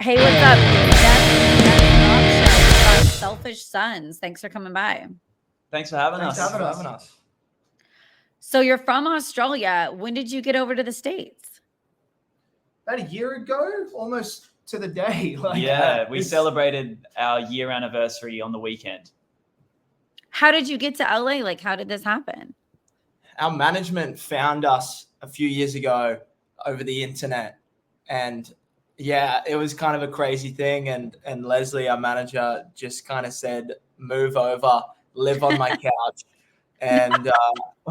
Hey, what's up? Steph, Selfish Sons. Thanks for coming by. Thanks for having Thanks us. for having us. So you're from Australia. When did you get over to the States? About a year ago, almost to the day. We celebrated our year anniversary on the weekend. How did you get to LA? Like, how did this happen? Our management found us a few years ago over the internet, and yeah, it was kind of a crazy thing. And Leslie, our manager, just kind of said, "Move over, live on my couch," and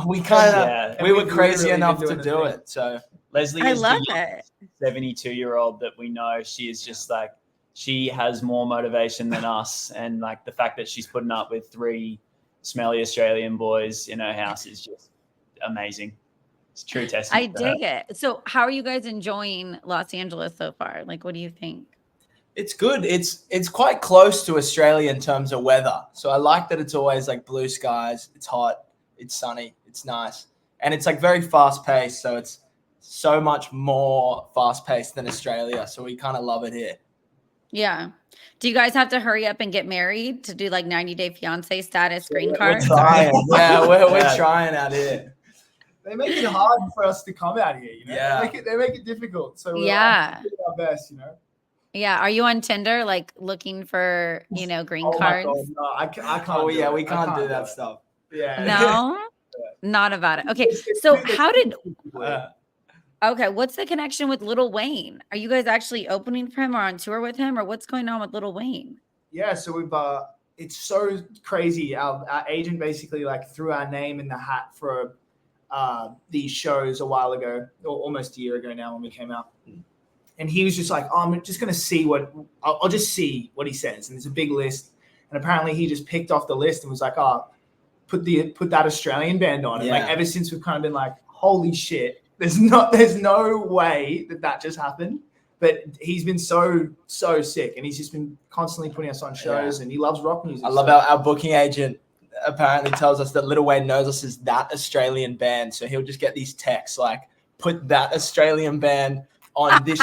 we were crazy enough to do it. So Leslie I is love the it. 72-year-old that we know. She is just like, she has more motivation than us, and like the fact that she's putting up with 3 smelly Australian boys in her house is just amazing. It's true testament. I dig it. So how are you guys enjoying Los Angeles so far? Like, what do you think? it's good. It's quite close to Australia in terms of weather. So I like that it's always like blue skies. It's hot. It's sunny. It's nice, and it's like very fast paced. So it's so much more fast paced than Australia. So we kind of love it here. Yeah. Do you guys have to hurry up and get married to do like 90-day fiance status green We're cards? trying. We're trying out here. They make it hard for us to come out here, Yeah. They make it difficult. So we're doing our best, Yeah. Are you on Tinder, like looking for, green cards? My God, no, I can't. Oh yeah, we I can't do do that it. stuff. Yeah. No, not about it. Okay. So how did, Uh, okay, what's the connection with Lil Wayne? Are you guys actually opening for him or on tour with him, or what's going on with Lil Wayne? Yeah, so we've it's so crazy. Our agent basically like threw our name in the hat for these shows a while ago, or almost a year ago now when we came out. And he was just like, "Oh, I'm just gonna see I'll just see what he says." And there's a big list, and apparently he just picked off the list and was like, "Oh, put that Australian band on." And like ever since we've kind of been like, "Holy shit, there's no way that just happened." But he's been so sick, and he's just been constantly putting us on shows, and he loves rock music. I love our booking agent apparently tells us that Lil Wayne knows us as that Australian band. So he'll just get these texts like, put that Australian band on this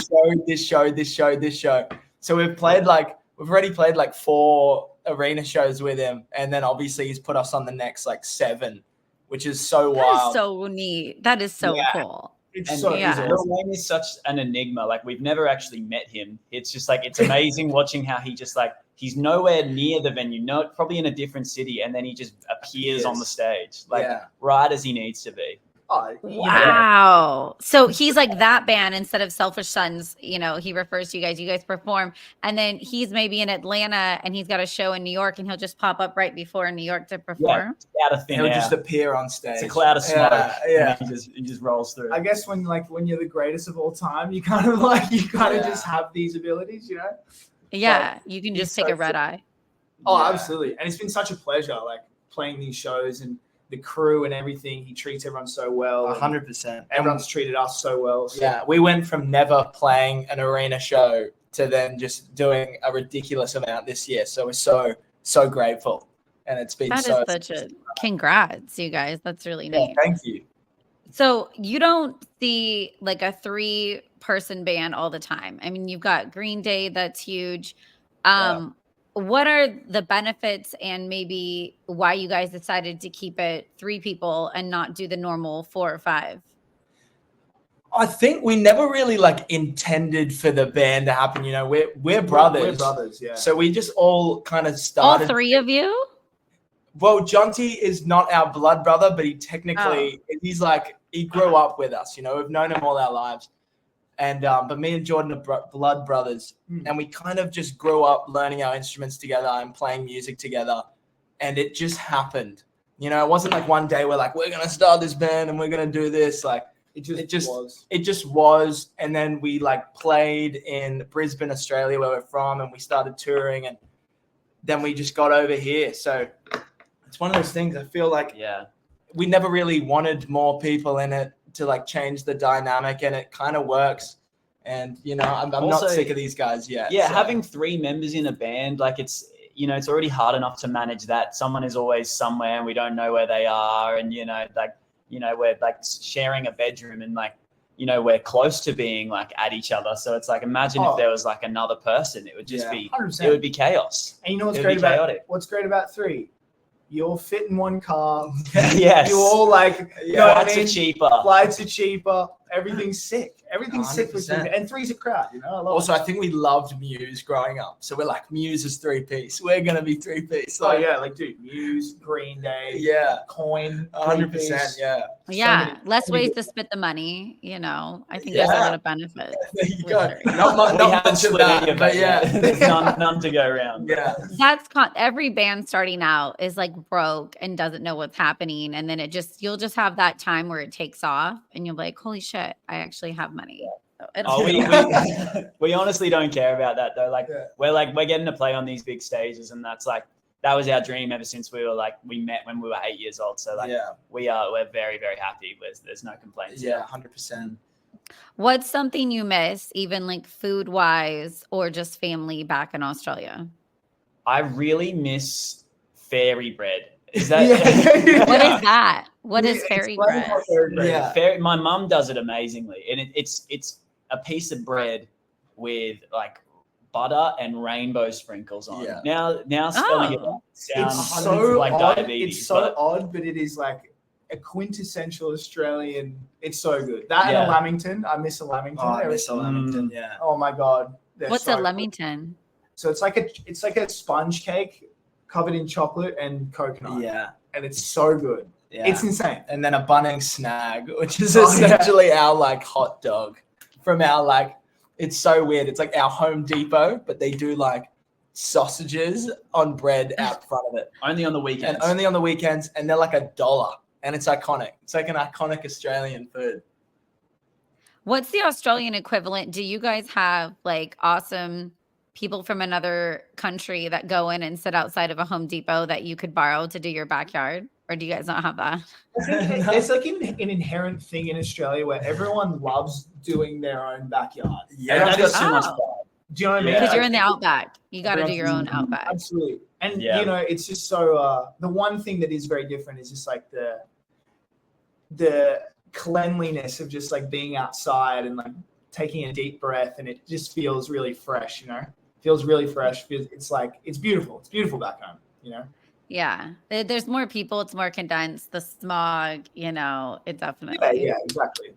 show. So we've already played like 4 arena shows with him. And then obviously he's put us on the next like 7, which is so wild. That is so neat. That is so cool. It's Lil Wayne is such an enigma. Like, we've never actually met him. It's just like, it's amazing watching how he just like, he's nowhere near the venue, probably in a different city, and then he just appears on the stage, right as he needs to be. Oh, Wow. So he's like that band instead of Selfish Sons. He refers to you guys. You guys perform, and then he's maybe in Atlanta, and he's got a show in New York, and he'll just pop up right before in New York to perform. Out of thin He'll air. just appear on stage. It's a cloud of smoke. Yeah. And he just rolls through. I guess when you're the greatest of all time, you kind of just have these abilities, Yeah, But you can just he's take so a red eye. Oh, absolutely. And it's been such a pleasure, like playing these shows and the crew and everything. He treats everyone so well. 100%. Everyone's treated us so well. So. Yeah, we went from never playing an arena show to then just doing a ridiculous amount this year. So we're so grateful. And it's been That is such a congrats, you guys. That's really neat. Thank you. So you don't see like a 3-person band all the time. I mean, you've got Green Day, that's huge. What are the benefits and maybe why you guys decided to keep it 3 people and not do the normal 4 or 5? I think we never really like intended for the band to happen. We're brothers. We're brothers, yeah. So we just all kind of All started. 3 of you? Well, Jonty is not our blood brother, but he technically, he's like, he grew up with us, we've known him all our lives. And, but me and Jordan are blood brothers, and we kind of just grew up learning our instruments together and playing music together. And it just happened, it wasn't like one day we're like, we're going to start this band and we're going to do this. Like it just was. And then we like played in Brisbane, Australia, where we're from, and we started touring, and then we just got over here. So it's one of those things. I feel like we never really wanted more people in it to like change the dynamic, and it kind of works. And I'm Also, not sick of these guys yet. Yeah, so having 3 members in a band, like it's already hard enough to manage that. Someone is always somewhere and we don't know where they are, and we're like sharing a bedroom, and like we're close to being like at each other. So it's like, imagine if there was like another person, it would just be, 100%. it would be chaos. And you know It would be chaotic. what's great about 3? You all fit in one car. Yes. You all like, you know what I Flights mean? are cheaper. Flights are cheaper. Everything's sick. Everything's sick with 100%. and 3's a crowd, you know. I love Also, it. I think we loved Muse growing up. So we're like, Muse is 3-piece. We're going to be 3-piece. Oh Like, yeah, like dude, Muse, Green Day, Yeah. Coin, 100%. 3-piece. Yeah. Yeah, many- less so many ways good- to split the money. I think there's a Yeah. lot of benefits. There you with go. three. Not We much haven't of split that, any of but that yeah. yet. There's none to go around. Yeah. That's every band starting out is like broke and doesn't know what's happening, and then you'll just have that time where it takes off, and you'll be like, holy shit, I actually have money. So Oh, we honestly don't care about that though. Like Yeah. we're getting to play on these big stages, and that was our dream ever since we met when we were 8 years old. So we're very, very happy. There's no complaints. Yeah, 100%. What's something you miss, even like food wise or just family back in Australia? I really miss fairy bread. Is that What is that? What is Explain fairy what bread? fairy bread is. Yeah. My mum does it amazingly, and it's a piece of bread with like butter and rainbow sprinkles on. Yeah. Now spelling it Oh. sounds It's so like odd. diabetes. It's so odd, but it is like a quintessential Australian. It's so good. That and Yeah. a Lamington. I miss a Lamington. Oh, I miss a Lamington. Yeah. Oh my god. They're What's so a good. Leamington? So it's like a sponge cake covered in chocolate and coconut. Yeah. And it's so good. Yeah. It's insane. And then a Bunnings snag, which is Oh, yeah. essentially our like hot dog from our like, it's so weird. It's like our Home Depot, but they do like sausages on bread out front of it. Only on the weekends. And only on the weekends. And they're like $1. And it's iconic. It's like an iconic Australian food. What's the Australian equivalent? Do you guys have like awesome people from another country that go in and sit outside of a Home Depot that you could borrow to do your backyard? Or do you guys not have that? There's like an inherent thing in Australia where everyone loves doing their own backyard. And that is too much Oh. fun. Do you know what I mean? Yeah. Because you're in the outback. You got to do your own Everyone's- outback. Absolutely. And Yeah. it's just so the one thing that is very different is just like the cleanliness of just like being outside and like taking a deep breath, and it just feels really fresh, feels really fresh. It's like it's beautiful. It's beautiful back home, Yeah. There's more people. It's more condensed. The smog, it definitely. Yeah, exactly.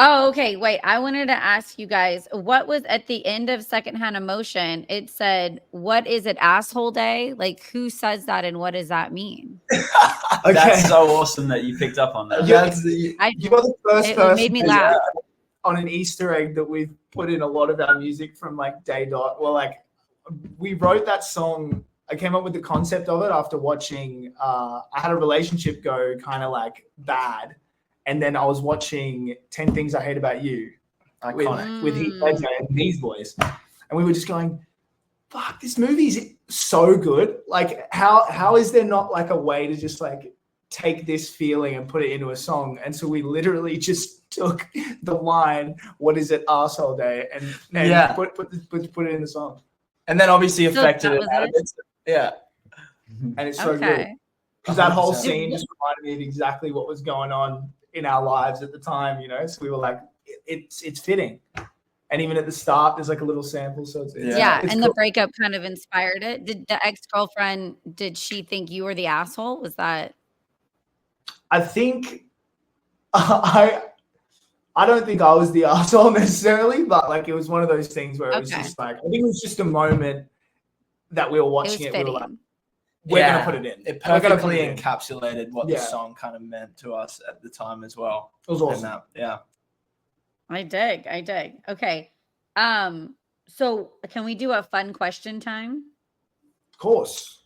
Oh, okay. Wait, I wanted to ask you guys, what was at the end of Secondhand Emotion? It said, what is it, asshole day? Like, who says that and what does that mean? Okay. That's so awesome that you picked up on that. Yeah. That's the, You are the first It person made me to- laugh. on an Easter egg that we've put in a lot of our music from like day dot. Well, like we wrote that song. I came up with the concept of it after watching. I had a relationship go kind of like bad, and then I was watching 10 Things I Hate About You iconic. with Heath Ledger and these boys, and we were just going, "Fuck, this movie's so good! Like, how is there not like a way to just like take this feeling and put it into a song?" And so we literally just took the line, "What is it, arsehole day?" and Yeah. put it in the song, And then obviously So affected that it was out it? of it. Yeah. and it's so good Okay. because that whole 100%. scene just reminded me of exactly what was going on in our lives at the time. So we were like, it's fitting. And even at the start, there's like a little sample. So it's Yeah. it's And cool. the breakup kind of inspired it. Did the ex-girlfriend, did she think you were the asshole? Was that? I think I don't think I was the asshole necessarily, but like it was one of those things where it was Okay. just like, I think it was just a moment that we were It was watching it. We fitting. were like, we're Yeah. gonna put it in. It We're gonna put perfectly it in. encapsulated what the Yeah. song kind of meant to us at the time as well. It was And awesome. yeah. I dig. Okay. So can we do a fun question time? Of course.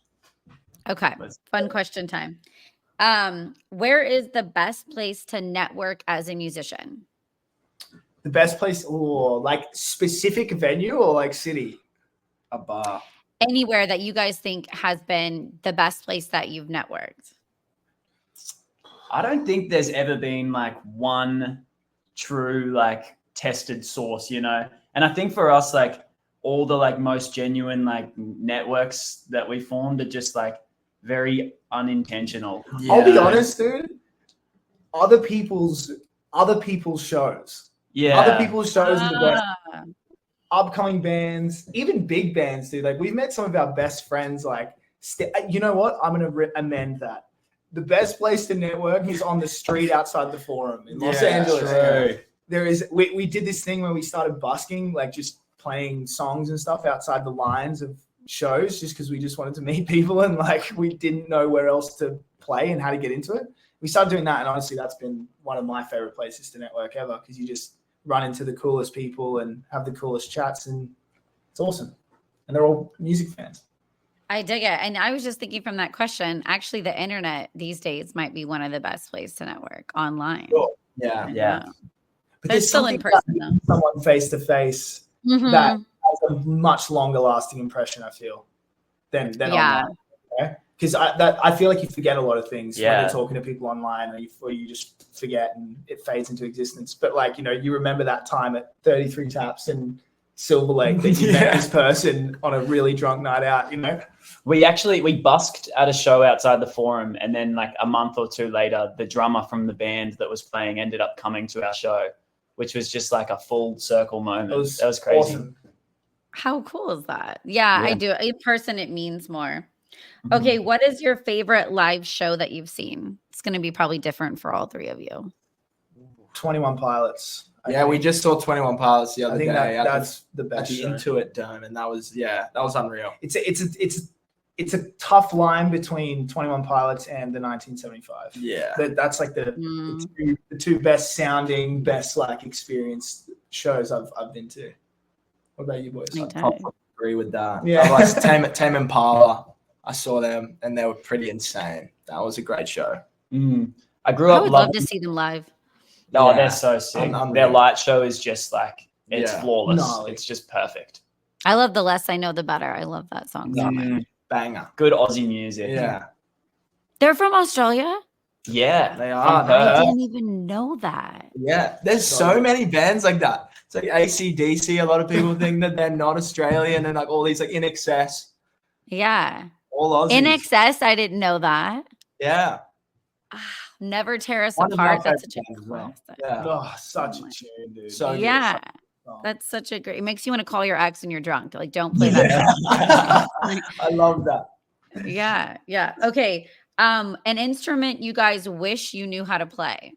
Okay. Let's- Fun question time. Where is the best place to network as a musician? The best place, or like specific venue or like city? A bar. Anywhere that you guys think has been the best place that you've networked? I don't think there's ever been like one true like tested source, And I think for us, like all the like most genuine like networks that we formed are just like very unintentional. I'll be Yeah. honest, dude. Other people's other people's shows. Yeah. Other people's shows are the best. Ah. Upcoming bands, even big bands, dude. Like we've met some of our best friends. Like, you know what? I'm gonna amend that. The best place to network is on the street outside the Forum in Los Angeles. True. There is. We did this thing where we started busking, like just playing songs and stuff outside the lines of shows, just because we just wanted to meet people and like we didn't know where else to play and how to get into it. We started doing that, and honestly, that's been one of my favorite places to network ever because you just run into the coolest people and have the coolest chats, and it's awesome. And they're all music fans. I dig it. And I was just thinking from that question, actually the internet these days might be one of the best places to network online. Sure. Yeah. Yeah. But There's still in something person about though. someone face to face Mhm. that has a much longer lasting impression, I feel, than Yeah. online. Because I feel like you forget a lot of things when Yeah. you're talking to people online, or you just forget and it fades into existence. But like, you remember that time at 33 Taps and Silver Lake that you met this person on a really drunk night out, We busked at a show outside the Forum, and then like a month or two later, the drummer from the band that was playing ended up coming to our show, which was just like a full circle moment. That was crazy. Awesome. How cool is that? Yeah, I Yeah. do. In person, it means more. Mhm. Okay, what is your favorite live show that you've seen? It's going to be probably different for all three of you. 21 Pilots. I Yeah, think. we just saw 21 Pilots the I other think day that's the at best the show. Intuit Dome, and that was unreal. It's a tough line between 21 Pilots and the 1975. Yeah. That's like Mm. the two best sounding, best like experienced shows I've been to. What about you boys? I I did. agree with that. Yeah. I like Tame Impala. I saw them, and they were pretty insane. That was a great show. I grew I up would love loving. to see them live. Oh, Yeah. they're so sick. Unreal. Their light show is just like it's Yeah. flawless. Gnarly. It's just perfect. I love The Less I Know, The Better. I love that song so much. Mm, Banger. good Aussie music. Yeah. They're from Australia? Yeah. They from are. I Perth. didn't even know that. Yeah. There's so many bands like that. It's like AC/DC. A lot of people think that they're not Australian, and like all these like In Excess, Yeah. all Aussies. In Excess, I didn't know that. Yeah. Never Tear Us One of my Apart. That's such a favorite bands as well. classic. Yeah. Oh, such Oh a my- tune, dude. So good. Yeah. Oh. That's such a great. It makes you want to call your ex when you're drunk. Like, don't play that. Yeah. I love that. Yeah, yeah. Okay. An instrument you guys wish you knew how to play.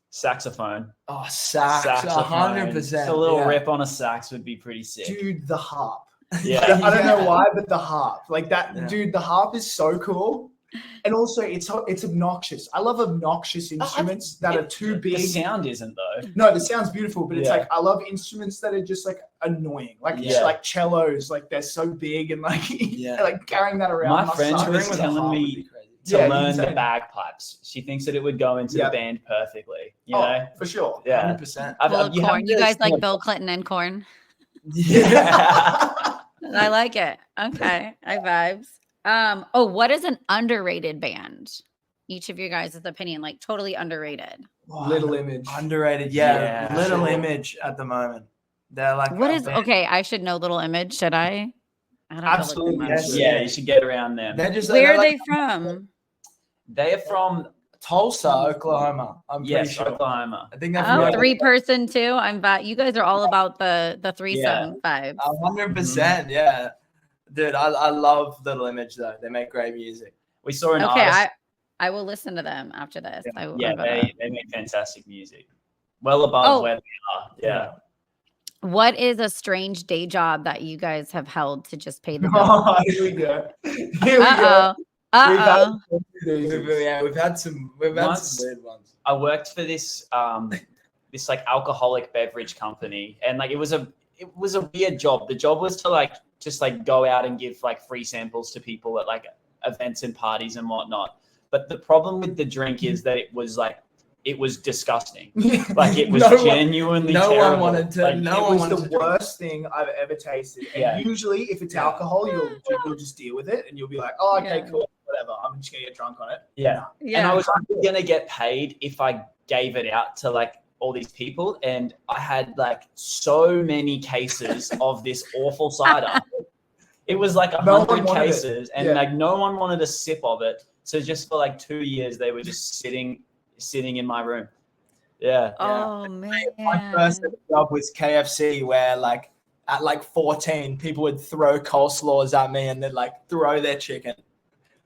Saxophone. Oh, sax. Saxophone. 100%. A little yeah. rip on a sax would be pretty sick. Dude, the harp. Yeah. I don't know Yeah. why, but the harp, like that, Yeah. dude, the harp is so cool. And also it's obnoxious. I love obnoxious instruments that are too The big. sound isn't though. No, the sound's beautiful, but it's Yeah. like I love instruments that are just like annoying. Like Yeah. like cellos, like they're so big and like Yeah. like carrying that around. My must friend suck. was Touring with a telling harp me would be crazy. To Yeah, learn the insane. bagpipes. She thinks that it would go into Yeah. the band perfectly. You Oh, know? for sure. Yeah. 100%. Full of you have corn. You to guys like sing Bill Clinton and corn? Yeah. I like it. Okay. I vibes. What is an underrated band? Each of your guys' opinion, like totally underrated. Little Image. Underrated. Yeah. Yeah. Little Sure. Image at the moment. They're like What a is band. okay? I should know Little Image. Should I? I don't know. Absolutely, yes. Yeah, you should get around them. They're just Where they're are like they from? They are from Tulsa, Oklahoma. I'm pretty yes, sure. Oklahoma. I think they're from Oh, like 3-person too. You guys are all about the threesome vibes. 100%. Yeah. Dude, I love Little Image though. They make great music. We saw an Okay, artist. I will listen to them after this. Yeah, they make fantastic music. Well above where they are. Yeah. What is a strange day job that you guys have held to just pay the bill? Oh, here we go. Here we go. Uh oh. We've had some weird ones. I worked for this this like alcoholic beverage company, and like it was a weird job. The job was to like just like go out and give like free samples to people at like events and parties and whatnot. But the problem with the drink is that it was disgusting. Like it was genuinely no one terrible. wanted to- Like, no It one was wanted the to drink. worst thing I've ever tasted. And Yeah. usually, if it's alcohol, you'll just deal with it, and you'll be like, "Oh, okay, Yeah. cool, whatever. I'm just gonna get drunk on it." Yeah. Yeah. And I was only gonna get paid if I gave it out to like all these people, and I had like so many cases of this awful cider. It was like No one 100 wanted it. cases, and Yeah. like no one wanted a sip of it. So just for like 2 years, they were just sitting in my room. Yeah. Oh My first man. job was KFC, where like at like 14, people would throw coleslaws at me and then like throw their chicken.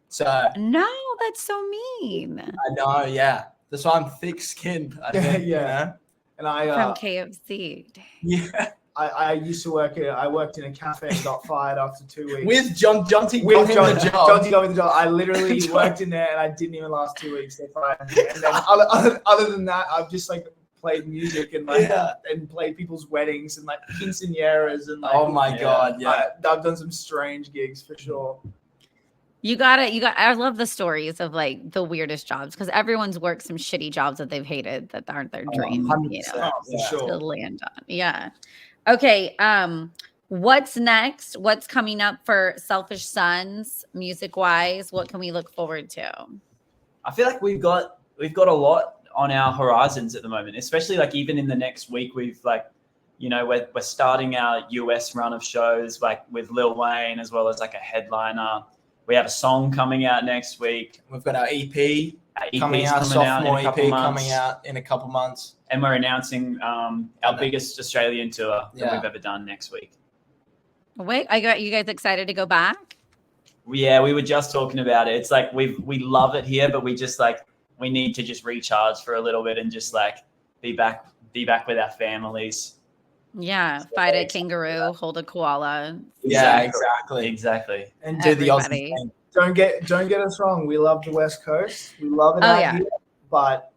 So I No, that's so mean. know, yeah. That's why I'm thick-skinned. I think, Yeah. You know? And I From KFC. Yeah. I used to I worked in a cafe and got fired after 2 weeks. With Jonty With got him the job. John got me the job. I literally worked in there and I didn't even last 2 weeks. They fired me. And then other than that, I've just like played music and like and played people's weddings and like quinceañeras and like. Oh my God, yeah. I've done some strange gigs for sure. I love the stories of like the weirdest jobs because everyone's worked some shitty jobs that they've hated that aren't their dream, 100%. For sure. to land on. Yeah. Okay. What's next? What's coming up for Selfish Sons music wise? What can we look forward to? I feel like we've got a lot on our horizons at the moment, especially like even in the next week, we've like, you know, we're starting our US run of shows like with Lil Wayne as well as like a headliner. We have a song coming out next week. We've got our EP coming EP's out, sophomore in a EP couple months. coming out in a couple months. And we're announcing our biggest Australian tour that we've ever done next week. Wait, I got you guys excited to go back? Yeah, we were just talking about it. It's like we love it here, but we just like we need to just recharge for a little bit and just like be back with our families. Yeah, fight a kangaroo, hold a koala. Yeah, Exactly. And Do the Aussie Everybody. thing. don't get us wrong. We love the West Coast. We love it Oh, out yeah. here, but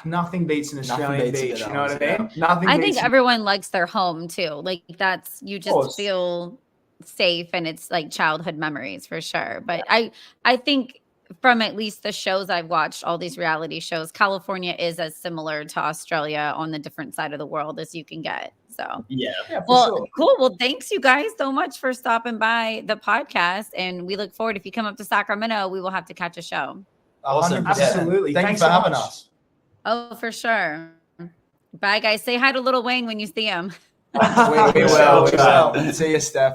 nothing beats an Australian beats it beach. at You know what I all, mean? Nothing. I beats think everyone likes their home too. Like that's you course. just feel safe and it's like childhood memories for sure. But I think from at least the shows I've watched, all these reality shows, California is as similar to Australia on the different side of the world as you can get. So Yeah. Yeah, for well, sure. cool. Well, thanks you guys so much for stopping by the podcast. And we look forward. If you come up to Sacramento, we will have to catch a show. Awesome. 100%. Absolutely. Thank you Thanks for so having much. us. Oh, for sure. Bye, guys. Say hi to Little Wayne when you see him. We will. See you, Steph.